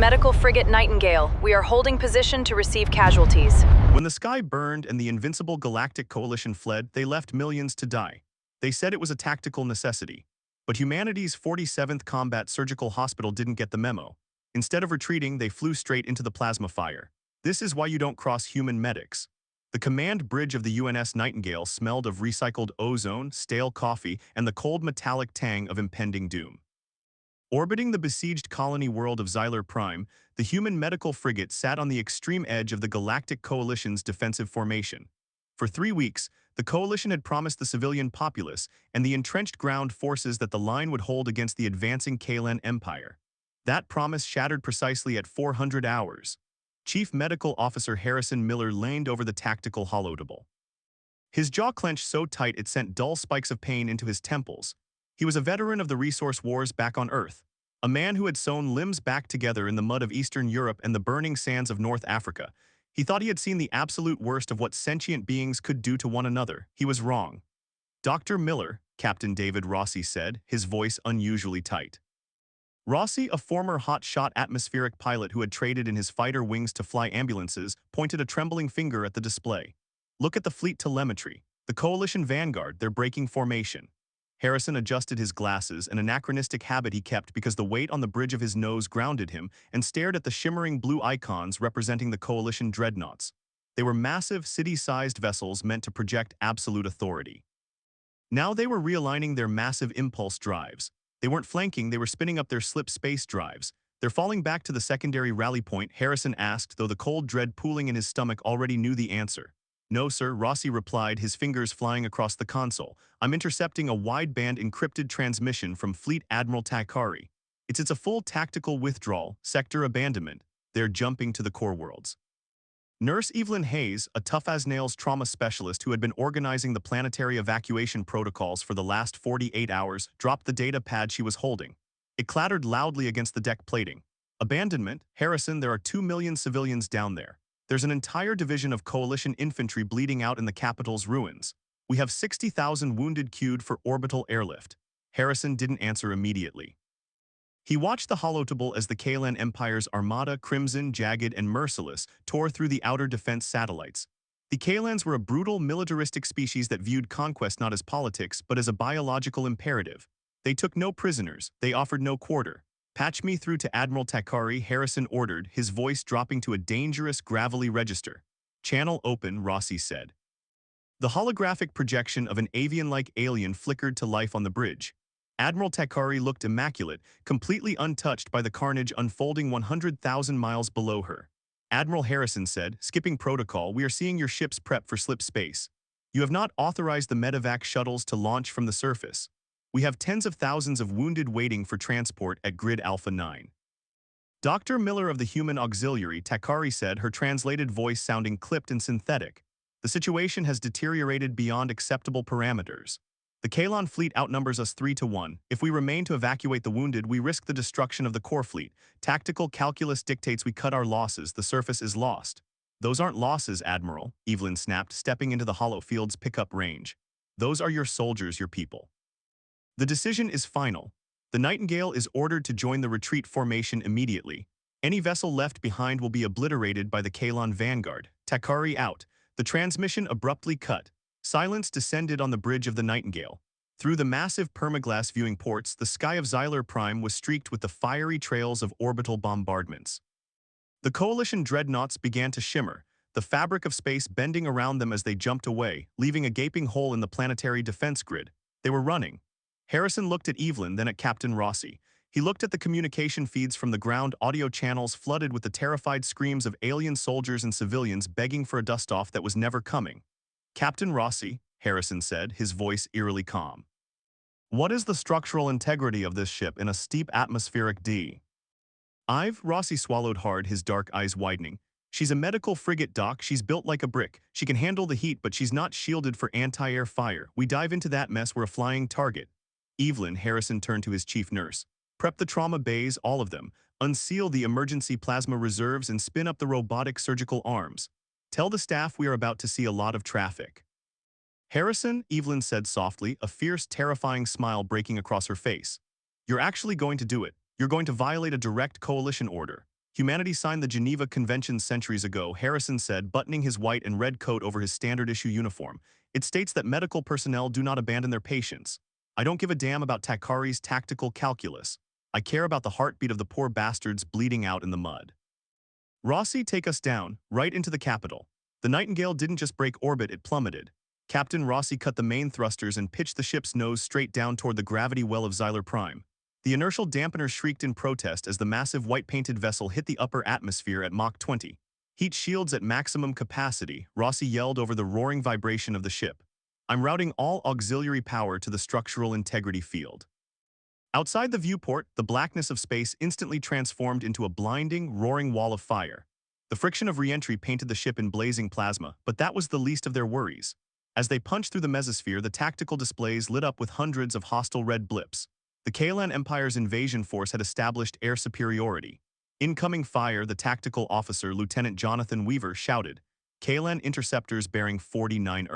medical frigate Nightingale. We are holding position to receive casualties. When the sky burned and the invincible Galactic Coalition fled, they left millions to die. They said it was a tactical necessity. But humanity's 47th Combat Surgical Hospital didn't get the memo. Instead of retreating, they flew straight into the plasma fire. This is why you don't cross human medics. The command bridge of the UNS Nightingale smelled of recycled ozone, stale coffee, and the cold metallic tang of impending doom. Orbiting the besieged colony world of Xylar Prime, the human medical frigate sat on the extreme edge of the Galactic Coalition's defensive formation. For 3 weeks, the Coalition had promised the civilian populace and the entrenched ground forces that the line would hold against the advancing Kalan Empire. That promise shattered precisely at 400 hours. Chief Medical Officer Harrison Miller leaned over the tactical holodeck. His jaw clenched so tight it sent dull spikes of pain into his temples. He was a veteran of the resource wars back on Earth, a man who had sewn limbs back together in the mud of Eastern Europe and the burning sands of North Africa. He thought he had seen the absolute worst of what sentient beings could do to one another. He was wrong. Dr. Miller, Captain David Rossi said, his voice unusually tight. Rossi, a former hot-shot atmospheric pilot who had traded in his fighter wings to fly ambulances, pointed a trembling finger at the display. Look at the fleet telemetry. The Coalition Vanguard, they're breaking formation. Harrison adjusted his glasses, an anachronistic habit he kept because the weight on the bridge of his nose grounded him, and stared at the shimmering blue icons representing the Coalition dreadnoughts. They were massive, city-sized vessels meant to project absolute authority. Now they were realigning their massive impulse drives. They weren't flanking, they were spinning up their slip space drives. They're falling back to the secondary rally point, Harrison asked, though the cold dread pooling in his stomach already knew the answer. No, sir, Rossi replied, his fingers flying across the console. I'm intercepting a wideband encrypted transmission from Fleet Admiral Takari. It's a full tactical withdrawal, sector abandonment. They're jumping to the core worlds. Nurse Evelyn Hayes, a tough-as-nails trauma specialist who had been organizing the planetary evacuation protocols for the last 48 hours, dropped the data pad she was holding. It clattered loudly against the deck plating. Abandonment? Harrison, there are 2 million civilians down there. There's an entire division of Coalition infantry bleeding out in the capital's ruins. We have 60,000 wounded queued for orbital airlift. Harrison didn't answer immediately. He watched the holodeck as the Kalan Empire's armada, crimson, jagged, and merciless, tore through the outer defense satellites. The Kalans were a brutal, militaristic species that viewed conquest not as politics, but as a biological imperative. They took no prisoners, they offered no quarter. Patch me through to Admiral Takari, Harrison ordered, his voice dropping to a dangerous, gravelly register. Channel open, Rossi said. The holographic projection of an avian-like alien flickered to life on the bridge. Admiral Takari looked immaculate, completely untouched by the carnage unfolding 100,000 miles below her. Admiral Harrison said, skipping protocol, we are seeing your ships prep for slip space. You have not authorized the medevac shuttles to launch from the surface. We have tens of thousands of wounded waiting for transport at Grid Alpha 9. Dr. Miller of the Human Auxiliary, Takari said, her translated voice sounding clipped and synthetic. The situation has deteriorated beyond acceptable parameters. The Kalan fleet outnumbers us 3-1. If we remain to evacuate the wounded, we risk the destruction of the core fleet. Tactical calculus dictates we cut our losses. The surface is lost. Those aren't losses, Admiral, Evelyn snapped, stepping into the hollow field's pickup range. Those are your soldiers, your people. The decision is final. The Nightingale is ordered to join the retreat formation immediately. Any vessel left behind will be obliterated by the Kalan Vanguard. Takari out. The transmission abruptly cut. Silence descended on the bridge of the Nightingale. Through the massive permaglass viewing ports, the sky of Xylar Prime was streaked with the fiery trails of orbital bombardments. The Coalition dreadnoughts began to shimmer, the fabric of space bending around them as they jumped away, leaving a gaping hole in the planetary defense grid. They were running. Harrison looked at Evelyn, then at Captain Rossi. He looked at the communication feeds from the ground, audio channels flooded with the terrified screams of alien soldiers and civilians begging for a dust-off that was never coming. Captain Rossi, Harrison said, his voice eerily calm. What is the structural integrity of this ship in a steep atmospheric D? Rossi swallowed hard, his dark eyes widening. She's a medical frigate, Doc. She's built like a brick. She can handle the heat, but she's not shielded for anti-air fire. We dive into that mess, we're a flying target. Evelyn, Harrison turned to his chief nurse. Prep the trauma bays, all of them. Unseal the emergency plasma reserves and spin up the robotic surgical arms. Tell the staff we are about to see a lot of traffic. Harrison, Evelyn said softly, a fierce, terrifying smile breaking across her face. You're actually going to do it. You're going to violate a direct coalition order. Humanity signed the Geneva Convention centuries ago, Harrison said, buttoning his white and red coat over his standard-issue uniform. It states that medical personnel do not abandon their patients. I don't give a damn about Takari's tactical calculus. I care about the heartbeat of the poor bastards bleeding out in the mud. Rossi, take us down, right into the capital. The Nightingale didn't just break orbit, it plummeted. Captain Rossi cut the main thrusters and pitched the ship's nose straight down toward the gravity well of Xylar Prime. The inertial dampener shrieked in protest as the massive white-painted vessel hit the upper atmosphere at Mach 20. Heat shields at maximum capacity, Rossi yelled over the roaring vibration of the ship. I'm routing all auxiliary power to the structural integrity field. Outside the viewport, the blackness of space instantly transformed into a blinding, roaring wall of fire. The friction of re-entry painted the ship in blazing plasma, but that was the least of their worries. As they punched through the mesosphere, the tactical displays lit up with hundreds of hostile red blips. The Kalan Empire's invasion force had established air superiority. Incoming fire, the tactical officer, Lieutenant Jonathan Weaver, shouted. Kalan interceptors bearing 49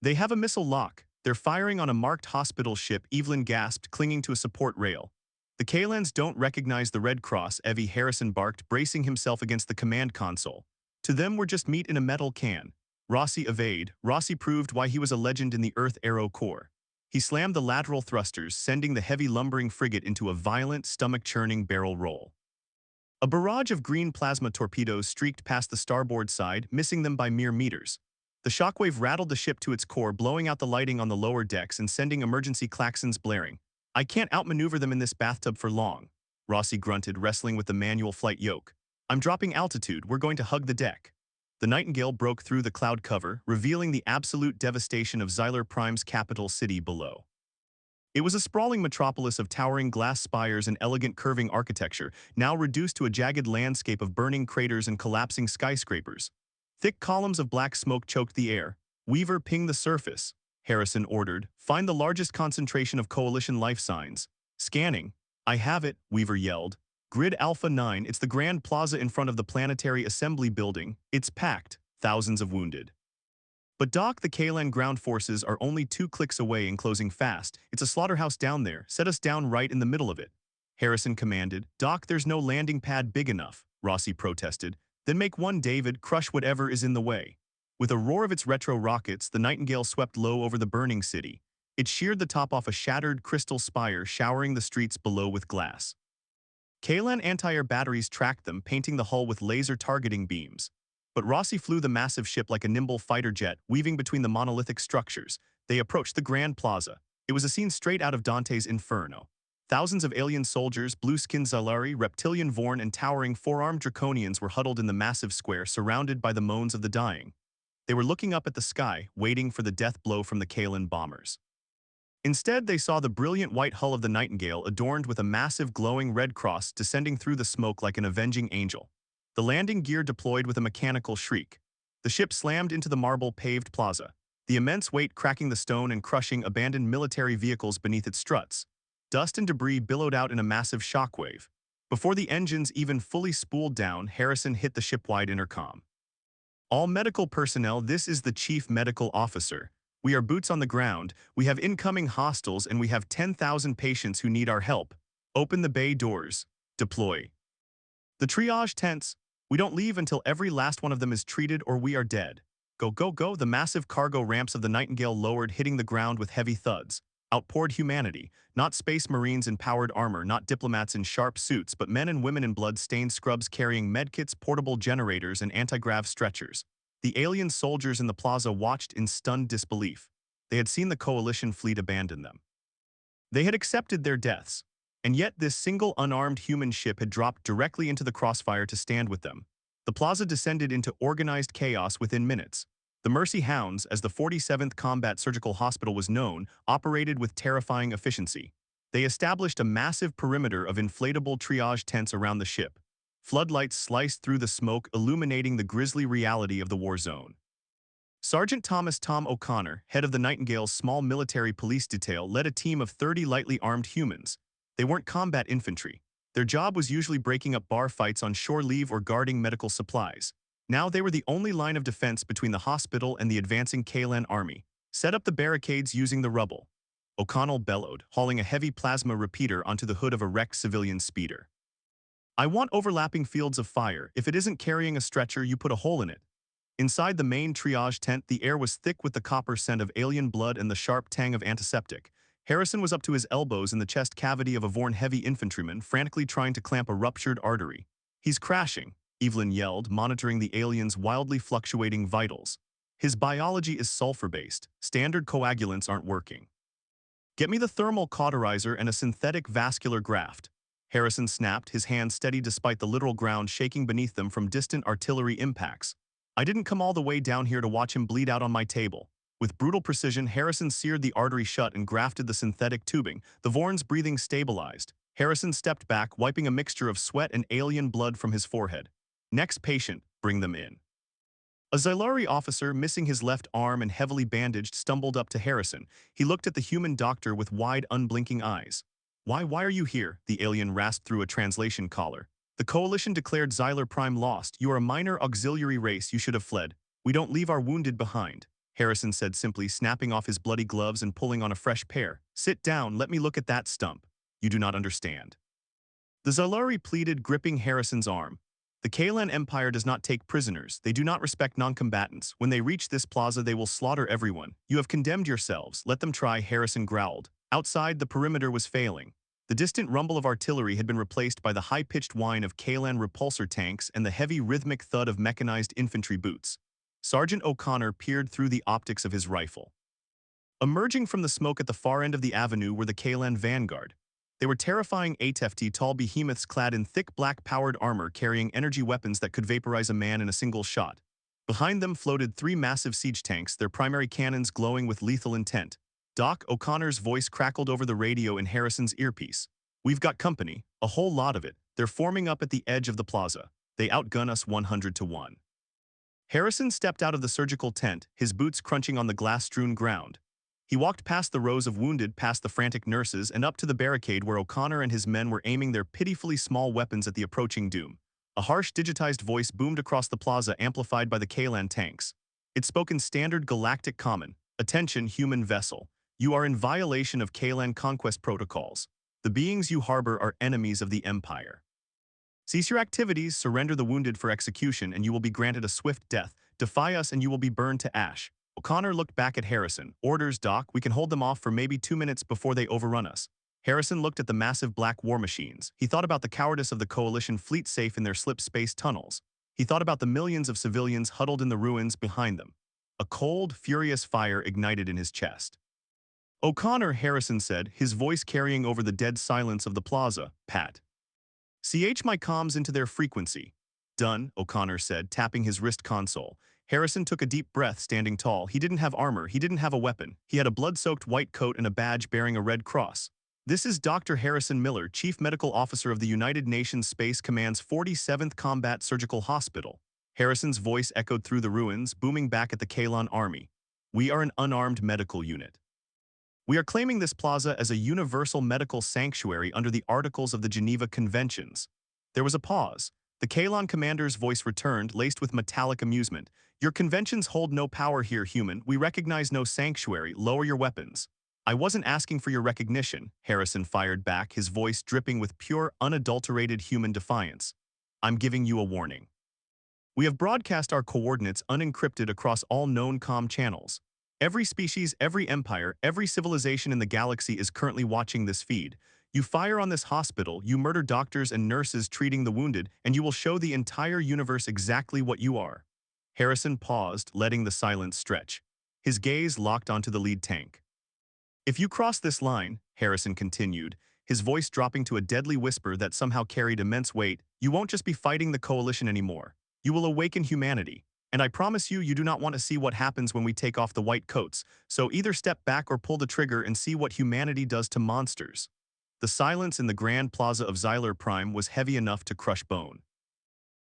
They have a missile lock. They're firing on a marked hospital ship, Evelyn gasped, clinging to a support rail. The Kalans don't recognize the Red Cross, Evie, Harrison barked, bracing himself against the command console. To them, we're just meat in a metal can. Rossi evade. Rossi proved why he was a legend in the Earth Aero Corps. He slammed the lateral thrusters, sending the heavy lumbering frigate into a violent, stomach-churning barrel roll. A barrage of green plasma torpedoes streaked past the starboard side, missing them by mere meters. The shockwave rattled the ship to its core, blowing out the lighting on the lower decks and sending emergency klaxons blaring. I can't outmaneuver them in this bathtub for long, Rossi grunted, wrestling with the manual flight yoke. I'm dropping altitude, we're going to hug the deck. The Nightingale broke through the cloud cover, revealing the absolute devastation of Xylar Prime's capital city below. It was a sprawling metropolis of towering glass spires and elegant curving architecture, now reduced to a jagged landscape of burning craters and collapsing skyscrapers. Thick columns of black smoke choked the air. Weaver, ping the surface, Harrison ordered. Find the largest concentration of Coalition life signs. Scanning. I have it, Weaver yelled. Grid Alpha 9, it's the Grand Plaza in front of the Planetary Assembly Building. It's packed, thousands of wounded. But Doc, the Kalan ground forces are only 2 clicks away and closing fast. It's a slaughterhouse down there. Set us down right in the middle of it. Harrison commanded. Doc, there's no landing pad big enough, Rossi protested. Then make one, David, crush whatever is in the way. With a roar of its retro rockets, the Nightingale swept low over the burning city. It sheared the top off a shattered crystal spire, showering the streets below with glass. Kalan anti-air batteries tracked them, painting the hull with laser targeting beams. But Rossi flew the massive ship like a nimble fighter jet, weaving between the monolithic structures. They approached the Grand Plaza. It was a scene straight out of Dante's Inferno. Thousands of alien soldiers, blue-skinned Xylari, reptilian Vorn, and towering four-armed Draconians were huddled in the massive square, surrounded by the moans of the dying. They were looking up at the sky, waiting for the death blow from the Kalan bombers. Instead, they saw the brilliant white hull of the Nightingale adorned with a massive glowing red cross descending through the smoke like an avenging angel. The landing gear deployed with a mechanical shriek. The ship slammed into the marble-paved plaza, the immense weight cracking the stone and crushing abandoned military vehicles beneath its struts. Dust and debris billowed out in a massive shockwave. Before the engines even fully spooled down, Harrison hit the ship-wide intercom. All medical personnel, this is the chief medical officer. We are boots on the ground, we have incoming hostiles, and we have 10,000 patients who need our help. Open the bay doors. Deploy. The triage tents. We don't leave until every last one of them is treated or we are dead. Go, go, go. The massive cargo ramps of the Nightingale lowered, hitting the ground with heavy thuds. Outpoured humanity, not space marines in powered armor, not diplomats in sharp suits, but men and women in blood-stained scrubs carrying medkits, portable generators, and anti-grav stretchers. The alien soldiers in the plaza watched in stunned disbelief. They had seen the Coalition fleet abandon them. They had accepted their deaths, and yet this single unarmed human ship had dropped directly into the Crossfire to stand with them. The plaza descended into organized chaos within minutes. The Mercy Hounds, as the 47th Combat Surgical Hospital was known, operated with terrifying efficiency. They established a massive perimeter of inflatable triage tents around the ship. Floodlights sliced through the smoke, illuminating the grisly reality of the war zone. Sergeant Thomas Tom O'Connor, head of the Nightingale's small military police detail, led a team of 30 lightly armed humans. They weren't combat infantry. Their job was usually breaking up bar fights on shore leave or guarding medical supplies. Now they were the only line of defense between the hospital and the advancing Kalan army. Set up the barricades using the rubble, O'Connell bellowed, hauling a heavy plasma repeater onto the hood of a wrecked civilian speeder. I want overlapping fields of fire. If it isn't carrying a stretcher, you put a hole in it. Inside the main triage tent, the air was thick with the copper scent of alien blood and the sharp tang of antiseptic. Harrison was up to his elbows in the chest cavity of a Vorn heavy infantryman, frantically trying to clamp a ruptured artery. He's crashing, Evelyn yelled, monitoring the alien's wildly fluctuating vitals. His biology is sulfur-based. Standard coagulants aren't working. Get me the thermal cauterizer and a synthetic vascular graft. Harrison snapped, his hands steady despite the literal ground shaking beneath them from distant artillery impacts. I didn't come all the way down here to watch him bleed out on my table. With brutal precision, Harrison seared the artery shut and grafted the synthetic tubing. The Vorn's breathing stabilized. Harrison stepped back, wiping a mixture of sweat and alien blood from his forehead. Next patient, bring them in. A Xylari officer, missing his left arm and heavily bandaged, stumbled up to Harrison. He looked at the human doctor with wide, unblinking eyes. Why are you here? The alien rasped through a translation collar. The Coalition declared Xylar Prime lost. You are a minor auxiliary race. You should have fled. We don't leave our wounded behind, Harrison said simply, snapping off his bloody gloves and pulling on a fresh pair. Sit down, let me look at that stump. You do not understand. The Xylari pleaded, gripping Harrison's arm. The Kalan Empire does not take prisoners. They do not respect non-combatants. When they reach this plaza, they will slaughter everyone. You have condemned yourselves. Let them try, Harrison growled. Outside, the perimeter was failing. The distant rumble of artillery had been replaced by the high-pitched whine of Kalan repulsor tanks and the heavy rhythmic thud of mechanized infantry boots. Sergeant O'Connor peered through the optics of his rifle. Emerging from the smoke at the far end of the avenue were the Kalan vanguard. They were terrifying 8FT tall behemoths clad in thick black-powered armor carrying energy weapons that could vaporize a man in a single shot. Behind them floated 3 massive siege tanks, their primary cannons glowing with lethal intent. Doc, O'Connor's voice crackled over the radio in Harrison's earpiece. We've got company, a whole lot of it. They're forming up at the edge of the plaza. They outgun us 100 to 1. Harrison stepped out of the surgical tent, his boots crunching on the glass-strewn ground. He walked past the rows of wounded, past the frantic nurses, and up to the barricade where O'Connor and his men were aiming their pitifully small weapons at the approaching doom. A harsh, digitized voice boomed across the plaza, amplified by the Kalan tanks. It spoke in standard Galactic common. Attention, human vessel. You are in violation of Kalan conquest protocols. The beings you harbor are enemies of the Empire. Cease your activities, surrender the wounded for execution, and you will be granted a swift death. Defy us and you will be burned to ash. O'Connor looked back at Harrison. Orders, Doc. We can hold them off for maybe 2 minutes before they overrun us. Harrison looked at the massive black war machines. He thought about the cowardice of the Coalition fleet safe in their slip space tunnels. He thought about the millions of civilians huddled in the ruins behind them. A cold, furious fire ignited in his chest. O'Connor, Harrison said, his voice carrying over the dead silence of the plaza. Pat. CH my comms into their frequency. Done, O'Connor said, tapping his wrist console. Harrison took a deep breath, standing tall. He didn't have armor, he didn't have a weapon. He had a blood-soaked white coat and a badge bearing a red cross. This is Dr. Harrison Miller, Chief Medical Officer of the United Nations Space Command's 47th Combat Surgical Hospital. Harrison's voice echoed through the ruins, booming back at the Kalan Army. We are an unarmed medical unit. We are claiming this plaza as a universal medical sanctuary under the Articles of the Geneva Conventions. There was a pause. The Kalan commander's voice returned, laced with metallic amusement. Your conventions hold no power here, human. We recognize no sanctuary. Lower your weapons. I wasn't asking for your recognition, Harrison fired back, his voice dripping with pure, unadulterated human defiance. I'm giving you a warning. We have broadcast our coordinates unencrypted across all known comm channels. Every species, every empire, every civilization in the galaxy is currently watching this feed. You fire on this hospital, you murder doctors and nurses treating the wounded, and you will show the entire universe exactly what you are. Harrison paused, letting the silence stretch. His gaze locked onto the lead tank. If you cross this line, Harrison continued, his voice dropping to a deadly whisper that somehow carried immense weight, you won't just be fighting the Coalition anymore. You will awaken humanity. And I promise you, you do not want to see what happens when we take off the white coats, so either step back or pull the trigger and see what humanity does to monsters. The silence in the grand plaza of Xylar Prime was heavy enough to crush bone.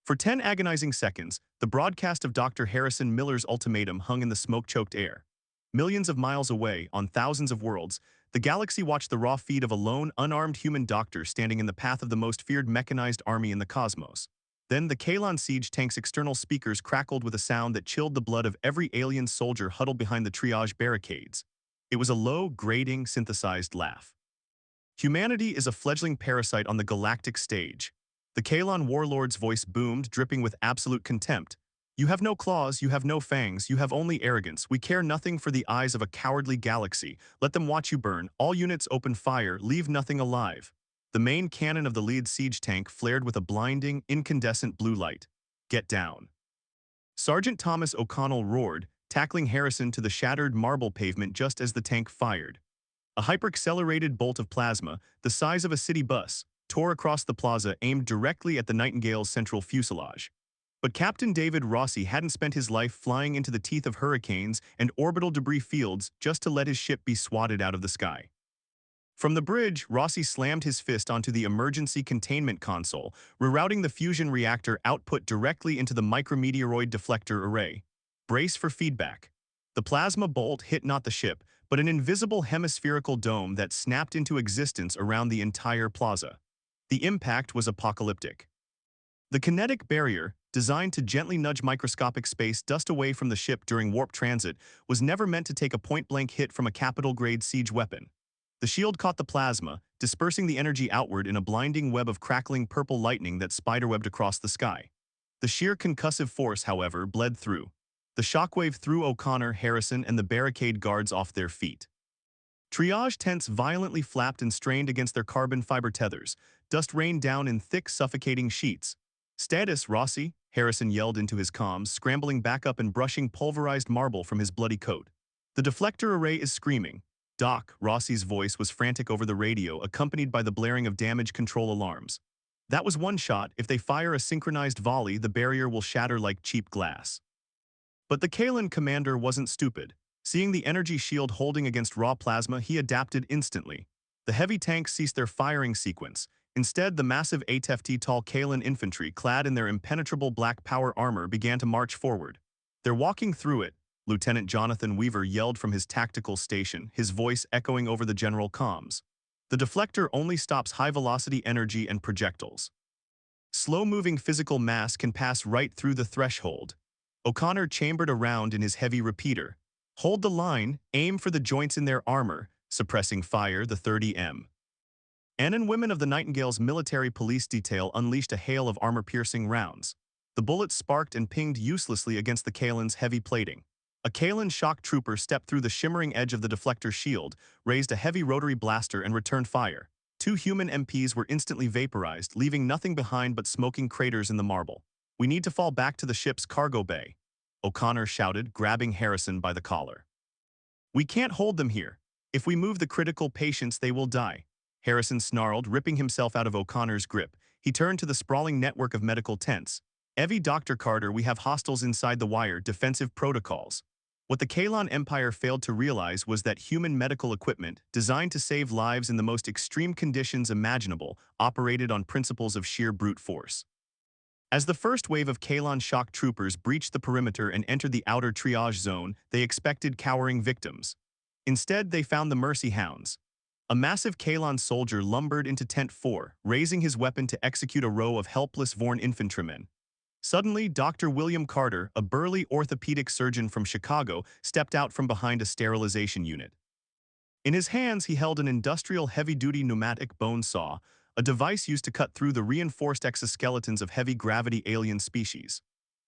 For 10 agonizing seconds, the broadcast of Dr. Harrison Miller's ultimatum hung in the smoke-choked air. Millions of miles away, on thousands of worlds, the galaxy watched the raw feed of a lone, unarmed human doctor standing in the path of the most feared mechanized army in the cosmos. Then the Kalan siege tank's external speakers crackled with a sound that chilled the blood of every alien soldier huddled behind the triage barricades. It was a low, grating, synthesized laugh. Humanity is a fledgling parasite on the galactic stage. The Kaelon warlord's voice boomed, dripping with absolute contempt. You have no claws, you have no fangs, you have only arrogance. We care nothing for the eyes of a cowardly galaxy. Let them watch you burn. All units open fire, leave nothing alive. The main cannon of the lead siege tank flared with a blinding, incandescent blue light. Get down. Sergeant Thomas O'Connell roared, tackling Harrison to the shattered marble pavement just as the tank fired. A hyper-accelerated bolt of plasma, the size of a city bus, tore across the plaza, aimed directly at the Nightingale's central fuselage. But Captain David Rossi hadn't spent his life flying into the teeth of hurricanes and orbital debris fields just to let his ship be swatted out of the sky. From the bridge, Rossi slammed his fist onto the emergency containment console, rerouting the fusion reactor output directly into the micrometeoroid deflector array. Brace for feedback. The plasma bolt hit not the ship, but an invisible hemispherical dome that snapped into existence around the entire plaza. The impact was apocalyptic. The kinetic barrier, designed to gently nudge microscopic space dust away from the ship during warp transit, was never meant to take a point-blank hit from a capital-grade siege weapon. The shield caught the plasma, dispersing the energy outward in a blinding web of crackling purple lightning that spiderwebbed across the sky. The sheer concussive force, however, bled through. The shockwave threw O'Connor, Harrison, and the barricade guards off their feet. Triage tents violently flapped and strained against their carbon fiber tethers. Dust rained down in thick, suffocating sheets. "Status, Rossi," Harrison yelled into his comms, scrambling back up and brushing pulverized marble from his bloody coat. "The deflector array is screaming." "Doc," Rossi's voice was frantic over the radio, accompanied by the blaring of damage control alarms. "That was one shot. If they fire a synchronized volley, the barrier will shatter like cheap glass." But the Kaelon commander wasn't stupid. Seeing the energy shield holding against raw plasma, he adapted instantly. The heavy tanks ceased their firing sequence. Instead, the massive 8 tall Kaelon infantry, clad in their impenetrable black power armor, began to march forward. "They're walking through it," Lieutenant Jonathan Weaver yelled from his tactical station, his voice echoing over the general comms. "The deflector only stops high-velocity energy and projectiles. Slow-moving physical mass can pass right through the threshold." O'Connor chambered around in his heavy repeater. "Hold the line, aim for the joints in their armor, suppressing fire, the 30M. Men and women of the Nightingale's military police detail unleashed a hail of armor-piercing rounds. The bullets sparked and pinged uselessly against the Kaelon's heavy plating. A Kaelon shock trooper stepped through the shimmering edge of the deflector shield, raised a heavy rotary blaster and returned fire. 2 human MPs were instantly vaporized, leaving nothing behind but smoking craters in the marble. "We need to fall back to the ship's cargo bay," O'Connor shouted, grabbing Harrison by the collar. "We can't hold them here. If we move the critical patients, they will die." Harrison snarled, ripping himself out of O'Connor's grip. He turned to the sprawling network of medical tents. "Evie, Dr. Carter, we have hostiles inside the wire, defensive protocols." What the Kaelon Empire failed to realize was that human medical equipment, designed to save lives in the most extreme conditions imaginable, operated on principles of sheer brute force. As the first wave of Kaelon shock troopers breached the perimeter and entered the outer triage zone, they expected cowering victims. Instead, they found the Mercy Hounds. A massive Kaelon soldier lumbered into Tent 4, raising his weapon to execute a row of helpless Vorn infantrymen. Suddenly, Dr. William Carter, a burly orthopedic surgeon from Chicago, stepped out from behind a sterilization unit. In his hands, he held an industrial heavy-duty pneumatic bone saw, a device used to cut through the reinforced exoskeletons of heavy-gravity alien species.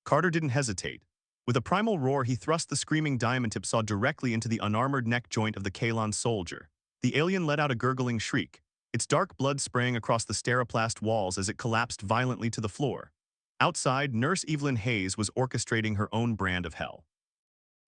Carter didn't hesitate. With a primal roar, he thrust the screaming diamond-tip saw directly into the unarmored neck joint of the Kaelon soldier. The alien let out a gurgling shriek, its dark blood spraying across the steroplast walls as it collapsed violently to the floor. Outside, Nurse Evelyn Hayes was orchestrating her own brand of hell.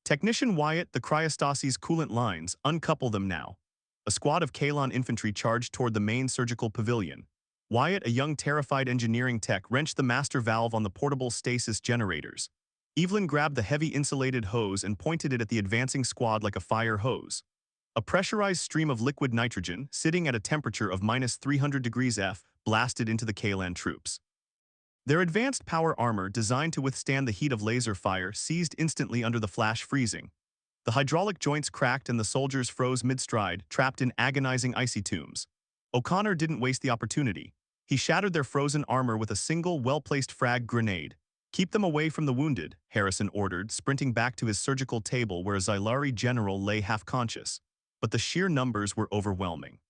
"Technician Wyatt, the cryostasis coolant lines, uncouple them now." A squad of Kaelon infantry charged toward the main surgical pavilion. Wyatt, a young terrified engineering tech, wrenched the master valve on the portable stasis generators. Evelyn grabbed the heavy insulated hose and pointed it at the advancing squad like a fire hose. A pressurized stream of liquid nitrogen, sitting at a temperature of -300 degrees F, blasted into the Kaelon troops. Their advanced power armor, designed to withstand the heat of laser fire, seized instantly under the flash freezing. The hydraulic joints cracked and the soldiers froze mid-stride, trapped in agonizing icy tombs. O'Connor didn't waste the opportunity. He shattered their frozen armor with a single, well-placed frag grenade. "Keep them away from the wounded," Harrison ordered, sprinting back to his surgical table where a Xylari general lay half-conscious. But the sheer numbers were overwhelming.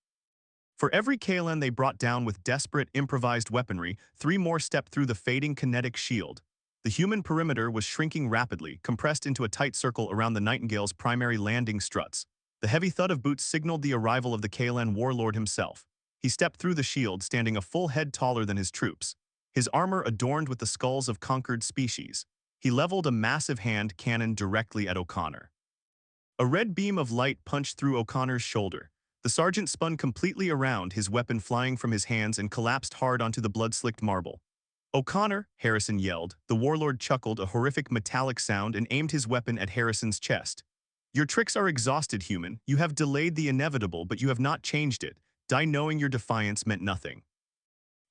For every KLN they brought down with desperate, improvised weaponry, 3 more stepped through the fading kinetic shield. The human perimeter was shrinking rapidly, compressed into a tight circle around the Nightingale's primary landing struts. The heavy thud of boots signaled the arrival of the KLN warlord himself. He stepped through the shield, standing a full head taller than his troops, his armor adorned with the skulls of conquered species. He leveled a massive hand cannon directly at O'Connor. A red beam of light punched through O'Connor's shoulder. The sergeant spun completely around, his weapon flying from his hands, and collapsed hard onto the blood-slicked marble. "O'Connor," Harrison yelled. The warlord chuckled, a horrific metallic sound, and aimed his weapon at Harrison's chest. "Your tricks are exhausted, human. You have delayed the inevitable, but you have not changed it. Die knowing your defiance meant nothing."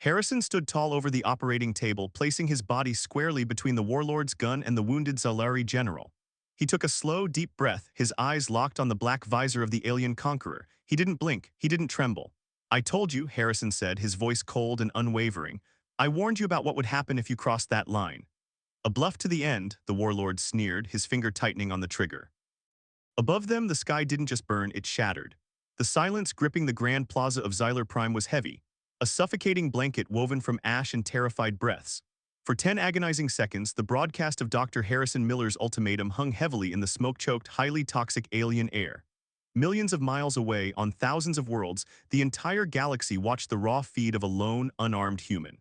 Harrison stood tall over the operating table, placing his body squarely between the warlord's gun and the wounded Zalari general. He took a slow, deep breath, his eyes locked on the black visor of the alien conqueror. He didn't blink, he didn't tremble. "I told you," Harrison said, his voice cold and unwavering. "I warned you about what would happen if you crossed that line." "A bluff to the end," the warlord sneered, his finger tightening on the trigger. Above them, the sky didn't just burn, it shattered. The silence gripping the grand plaza of Xyler Prime was heavy, a suffocating blanket woven from ash and terrified breaths. For 10 agonizing seconds, the broadcast of Dr. Harrison Miller's ultimatum hung heavily in the smoke-choked, highly toxic alien air. Millions of miles away, on thousands of worlds, the entire galaxy watched the raw feed of a lone, unarmed human.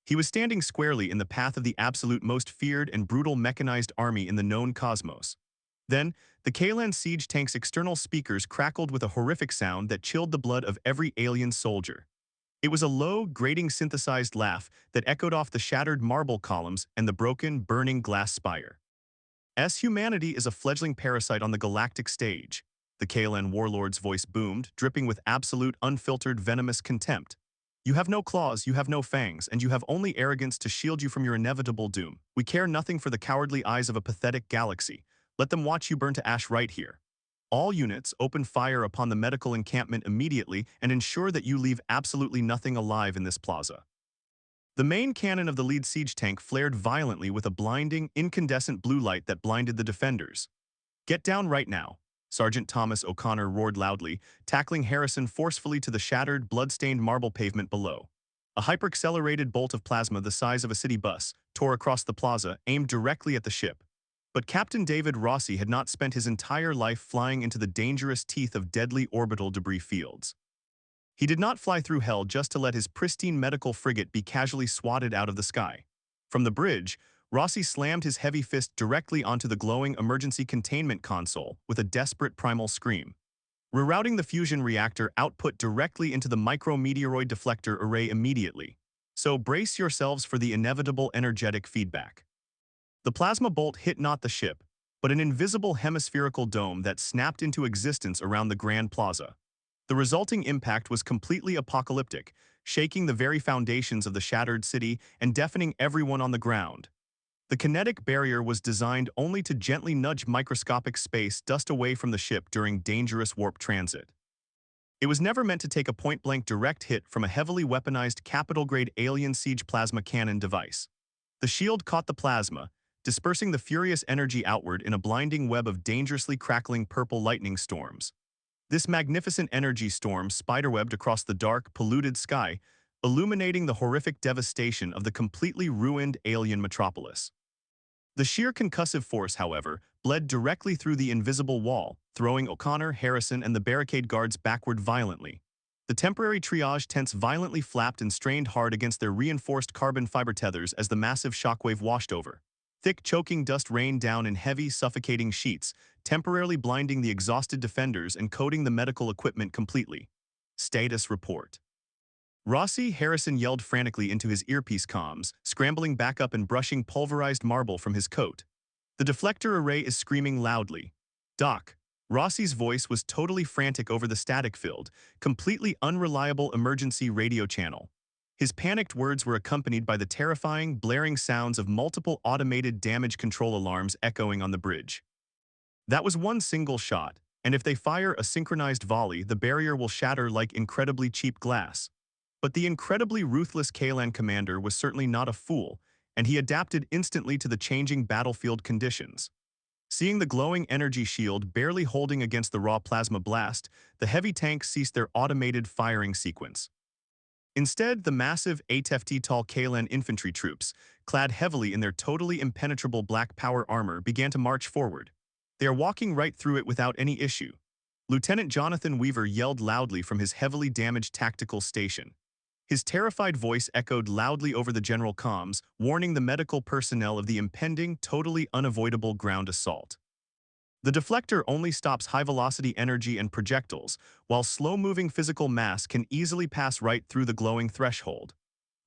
He was standing squarely in the path of the absolute most feared and brutal mechanized army in the known cosmos. Then, the KLN siege tank's external speakers crackled with a horrific sound that chilled the blood of every alien soldier. It was a low, grating synthesized laugh that echoed off the shattered marble columns and the broken, burning glass spire. "As humanity is a fledgling parasite on the galactic stage," the KLN warlord's voice boomed, dripping with absolute, unfiltered, venomous contempt. "You have no claws, you have no fangs, and you have only arrogance to shield you from your inevitable doom. We care nothing for the cowardly eyes of a pathetic galaxy. Let them watch you burn to ash right here. All units, open fire upon the medical encampment immediately and ensure that you leave absolutely nothing alive in this plaza." The main cannon of the lead siege tank flared violently with a blinding, incandescent blue light that blinded the defenders. "Get down right now," Sergeant Thomas O'Connor roared loudly, tackling Harrison forcefully to the shattered, blood-stained marble pavement below. A hyper-accelerated bolt of plasma the size of a city bus tore across the plaza, aimed directly at the ship. But Captain David Rossi had not spent his entire life flying into the dangerous teeth of deadly orbital debris fields. He did not fly through hell just to let his pristine medical frigate be casually swatted out of the sky. From the bridge, Rossi slammed his heavy fist directly onto the glowing emergency containment console with a desperate primal scream, rerouting the fusion reactor output directly into the micrometeoroid deflector array immediately. So brace yourselves for the inevitable energetic feedback. The plasma bolt hit not the ship, but an invisible hemispherical dome that snapped into existence around the Grand Plaza. The resulting impact was completely apocalyptic, shaking the very foundations of the shattered city and deafening everyone on the ground. The kinetic barrier was designed only to gently nudge microscopic space dust away from the ship during dangerous warp transit. It was never meant to take a point-blank direct hit from a heavily weaponized capital-grade alien siege plasma cannon device. The shield caught the plasma, dispersing the furious energy outward in a blinding web of dangerously crackling purple lightning storms. This magnificent energy storm spiderwebbed across the dark, polluted sky, illuminating the horrific devastation of the completely ruined alien metropolis. The sheer concussive force, however, bled directly through the invisible wall, throwing O'Connor, Harrison, and the barricade guards backward violently. The temporary triage tents violently flapped and strained hard against their reinforced carbon fiber tethers as the massive shockwave washed over. Thick, choking dust rained down in heavy, suffocating sheets, temporarily blinding the exhausted defenders and coating the medical equipment completely. Status report. Rossi, Harrison yelled frantically into his earpiece comms, scrambling back up and brushing pulverized marble from his coat. The deflector array is screaming loudly. "Doc." Rossi's voice was totally frantic over the static-filled, completely unreliable emergency radio channel. His panicked words were accompanied by the terrifying, blaring sounds of multiple automated damage control alarms echoing on the bridge. "That was one single shot, and if they fire a synchronized volley, the barrier will shatter like incredibly cheap glass." But the incredibly ruthless KLN commander was certainly not a fool, and he adapted instantly to the changing battlefield conditions. Seeing the glowing energy shield barely holding against the raw plasma blast, the heavy tanks ceased their automated firing sequence. Instead, the massive 8 ft tall KLN infantry troops, clad heavily in their totally impenetrable black power armor, began to march forward. They are walking right through it without any issue. Lieutenant Jonathan Weaver yelled loudly from his heavily damaged tactical station. His terrified voice echoed loudly over the general comms, warning the medical personnel of the impending, totally unavoidable ground assault. The deflector only stops high-velocity energy and projectiles, while slow-moving physical mass can easily pass right through the glowing threshold.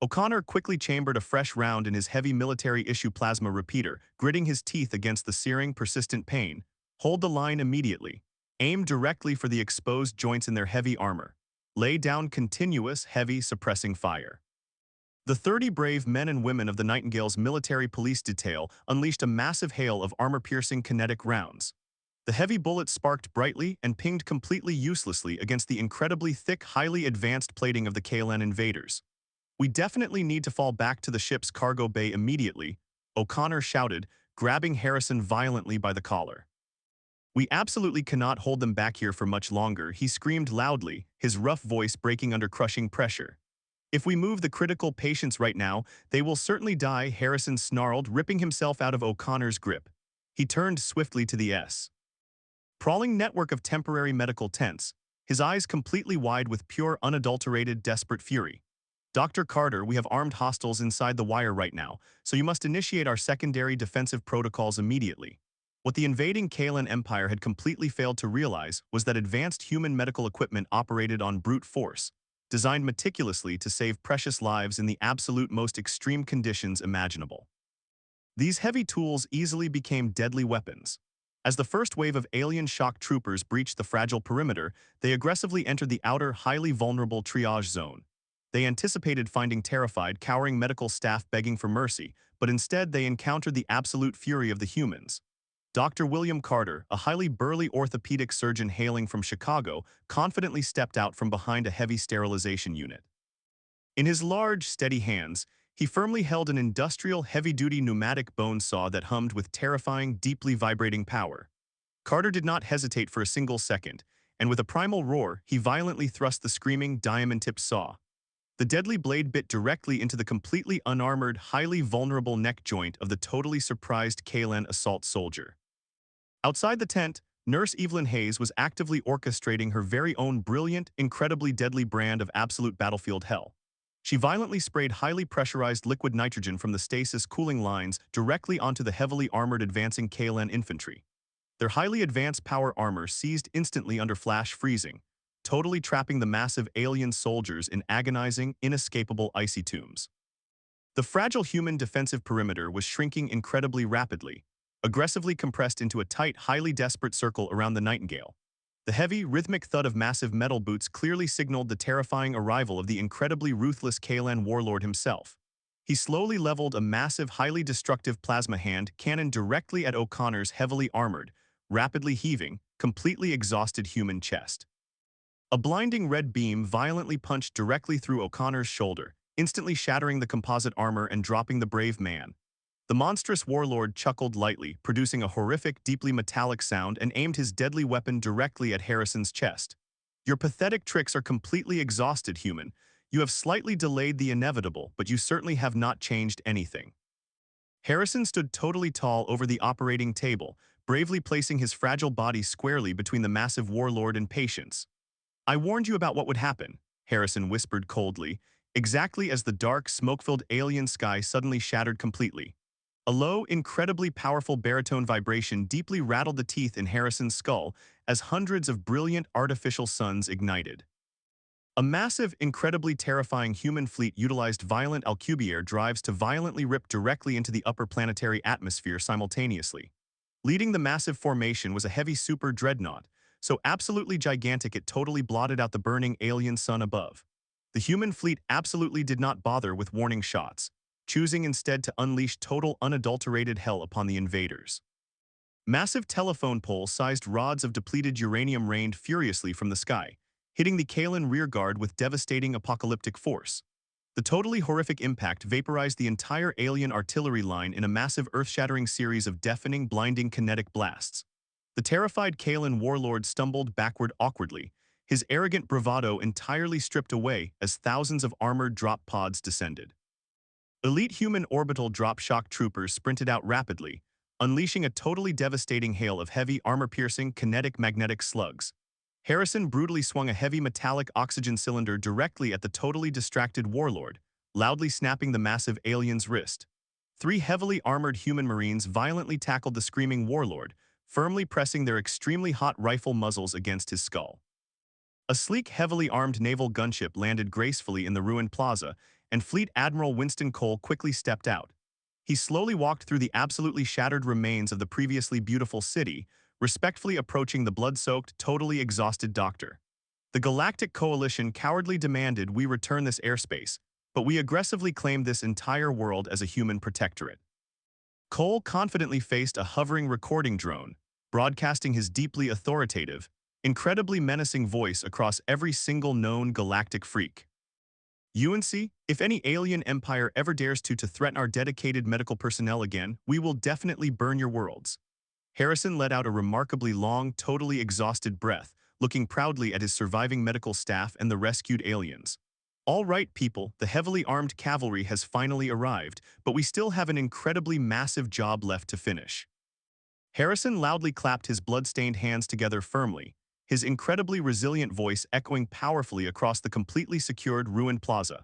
O'Connor quickly chambered a fresh round in his heavy military-issue plasma repeater, gritting his teeth against the searing, persistent pain. Hold the line immediately. Aim directly for the exposed joints in their heavy armor. Lay down continuous, heavy, suppressing fire. The 30 brave men and women of the Nightingale's military police detail unleashed a massive hail of armor-piercing kinetic rounds. The heavy bullets sparked brightly and pinged completely uselessly against the incredibly thick, highly advanced plating of the KLN invaders. "We definitely need to fall back to the ship's cargo bay immediately," O'Connor shouted, grabbing Harrison violently by the collar. "We absolutely cannot hold them back here for much longer," he screamed loudly, his rough voice breaking under crushing pressure. "If we move the critical patients right now, they will certainly die," Harrison snarled, ripping himself out of O'Connor's grip. He turned swiftly to the sprawling network of temporary medical tents, his eyes completely wide with pure, unadulterated, desperate fury. "Dr. Carter, we have armed hostiles inside the wire right now, so you must initiate our secondary defensive protocols immediately." What the invading Kalan Empire had completely failed to realize was that advanced human medical equipment operated on brute force, designed meticulously to save precious lives in the absolute most extreme conditions imaginable. These heavy tools easily became deadly weapons. As the first wave of alien shock troopers breached the fragile perimeter, they aggressively entered the outer, highly vulnerable triage zone. They anticipated finding terrified, cowering medical staff begging for mercy, but instead they encountered the absolute fury of the humans. Dr. William Carter, a highly burly orthopedic surgeon hailing from Chicago, confidently stepped out from behind a heavy sterilization unit. In his large, steady hands, he firmly held an industrial, heavy-duty pneumatic bone saw that hummed with terrifying, deeply vibrating power. Carter did not hesitate for a single second, and with a primal roar, he violently thrust the screaming, diamond-tipped saw. The deadly blade bit directly into the completely unarmored, highly vulnerable neck joint of the totally surprised Kalan assault soldier. Outside the tent, Nurse Evelyn Hayes was actively orchestrating her very own brilliant, incredibly deadly brand of absolute battlefield hell. She violently sprayed highly pressurized liquid nitrogen from the stasis cooling lines directly onto the heavily armored advancing KLN infantry. Their highly advanced power armor seized instantly under flash freezing, totally trapping the massive alien soldiers in agonizing, inescapable icy tombs. The fragile human defensive perimeter was shrinking incredibly rapidly, aggressively compressed into a tight, highly desperate circle around the Nightingale. The heavy, rhythmic thud of massive metal boots clearly signaled the terrifying arrival of the incredibly ruthless KLN warlord himself. He slowly leveled a massive, highly destructive plasma hand cannon directly at O'Connor's heavily armored, rapidly heaving, completely exhausted human chest. A blinding red beam violently punched directly through O'Connor's shoulder, instantly shattering the composite armor and dropping the brave man. The monstrous warlord chuckled lightly, producing a horrific, deeply metallic sound, and aimed his deadly weapon directly at Harrison's chest. "Your pathetic tricks are completely exhausted, human. You have slightly delayed the inevitable, but you certainly have not changed anything." Harrison stood totally tall over the operating table, bravely placing his fragile body squarely between the massive warlord and patients. "I warned you about what would happen," Harrison whispered coldly, exactly as the dark, smoke-filled alien sky suddenly shattered completely. A low, incredibly powerful baritone vibration deeply rattled the teeth in Harrison's skull as hundreds of brilliant artificial suns ignited. A massive, incredibly terrifying human fleet utilized violent Alcubierre drives to violently rip directly into the upper planetary atmosphere simultaneously. Leading the massive formation was a heavy super dreadnought, so absolutely gigantic it totally blotted out the burning alien sun above. The human fleet absolutely did not bother with warning shots, choosing instead to unleash total unadulterated hell upon the invaders. Massive telephone pole-sized rods of depleted uranium rained furiously from the sky, hitting the Kalan rearguard with devastating apocalyptic force. The totally horrific impact vaporized the entire alien artillery line in a massive earth-shattering series of deafening, blinding kinetic blasts. The terrified Kaelan warlord stumbled backward awkwardly, his arrogant bravado entirely stripped away as thousands of armored drop pods descended. Elite human orbital drop shock troopers sprinted out rapidly, unleashing a totally devastating hail of heavy, armor-piercing, kinetic magnetic slugs. Harrison brutally swung a heavy metallic oxygen cylinder directly at the totally distracted warlord, loudly snapping the massive alien's wrist. Three heavily armored human marines violently tackled the screaming warlord, firmly pressing their extremely hot rifle muzzles against his skull. A sleek, heavily armed naval gunship landed gracefully in the ruined plaza, and Fleet Admiral Winston Cole quickly stepped out. He slowly walked through the absolutely shattered remains of the previously beautiful city, respectfully approaching the blood-soaked, totally exhausted doctor. The Galactic Coalition cowardly demanded we return this airspace, but we aggressively claimed this entire world as a human protectorate. Cole confidently faced a hovering recording drone, broadcasting his deeply authoritative, incredibly menacing voice across every single known galactic freak. UNC, if any alien empire ever dares to threaten our dedicated medical personnel again, we will definitely burn your worlds. Harrison let out a remarkably long, totally exhausted breath, looking proudly at his surviving medical staff and the rescued aliens. All right, people, the heavily armed cavalry has finally arrived, but we still have an incredibly massive job left to finish. Harrison loudly clapped his blood-stained hands together firmly, his incredibly resilient voice echoing powerfully across the completely secured ruined plaza.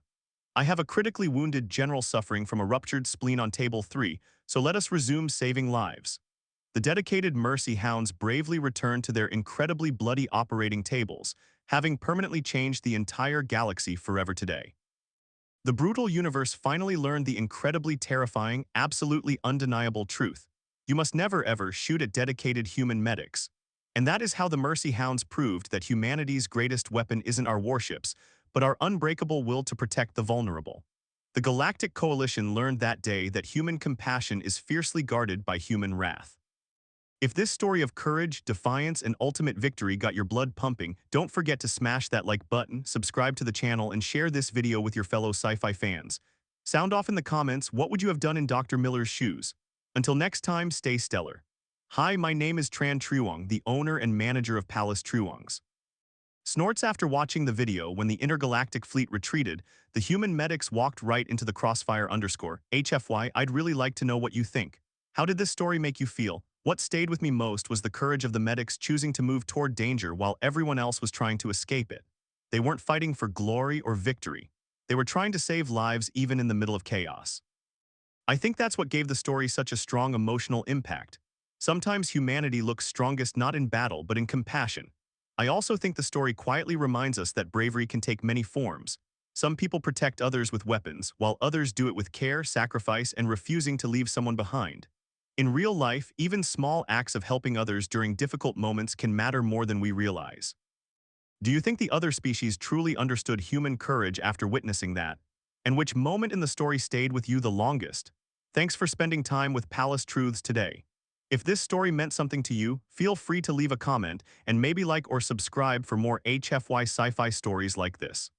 I have a critically wounded general suffering from a ruptured spleen on table 3, so let us resume saving lives. The dedicated Mercy Hounds bravely returned to their incredibly bloody operating tables, having permanently changed the entire galaxy forever today. The brutal universe finally learned the incredibly terrifying, absolutely undeniable truth. You must never ever shoot at dedicated human medics. And that is how the Mercy Hounds proved that humanity's greatest weapon isn't our warships, but our unbreakable will to protect the vulnerable. The Galactic Coalition learned that day that human compassion is fiercely guarded by human wrath. If this story of courage, defiance, and ultimate victory got your blood pumping, don't forget to smash that like button, subscribe to the channel, and share this video with your fellow sci-fi fans. Sound off in the comments, what would you have done in Dr. Miller's shoes? Until next time, stay stellar. Hi, my name is Tran Truong, the owner and manager of Palace Truongs. Snorts after watching the video when the Intergalactic Fleet retreated, the human medics walked right into the Crossfire _HFY. I'd really like to know what you think. How did this story make you feel? What stayed with me most was the courage of the medics choosing to move toward danger while everyone else was trying to escape it. They weren't fighting for glory or victory. They were trying to save lives even in the middle of chaos. I think that's what gave the story such a strong emotional impact. Sometimes humanity looks strongest not in battle but in compassion. I also think the story quietly reminds us that bravery can take many forms. Some people protect others with weapons, while others do it with care, sacrifice, and refusing to leave someone behind. In real life, even small acts of helping others during difficult moments can matter more than we realize. Do you think the other species truly understood human courage after witnessing that? And which moment in the story stayed with you the longest? Thanks for spending time with Palace Truths today. If this story meant something to you, feel free to leave a comment and maybe like or subscribe for more HFY sci-fi stories like this.